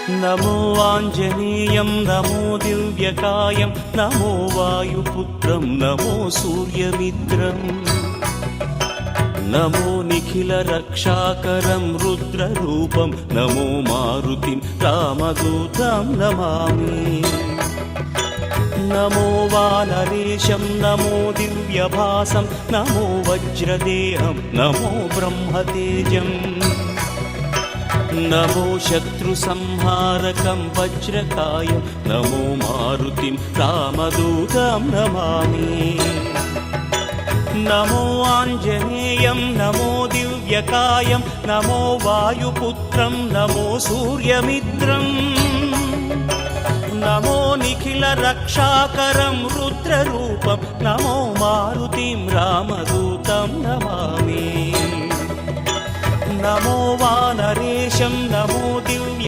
नमो आञ्जनेयं नमो दिव्यकायं नमो वायुपुत्रं नमो सूर्यमित्रम् नमो निखिलरक्षाकरं रुद्ररूपं नमो मारुतिं रामदूतं Namami नमो वानरेशं नमो दिव्यभासं नमो वज्रदेहं नमो ब्रह्मतेजम् नमो शत्रुसंहारकं वज्रकायं नमो मारुतिं रामदूतं Namami नमो आञ्जनेयं नमो दिव्यकायं नमो वायुपुत्रं नमो सूर्यमित्रम् नमो निखिलरक्षाकरं रुद्ररूपं नमो मारुतिं रामदूतं Namami नमो वानरेशं नमो दिव्य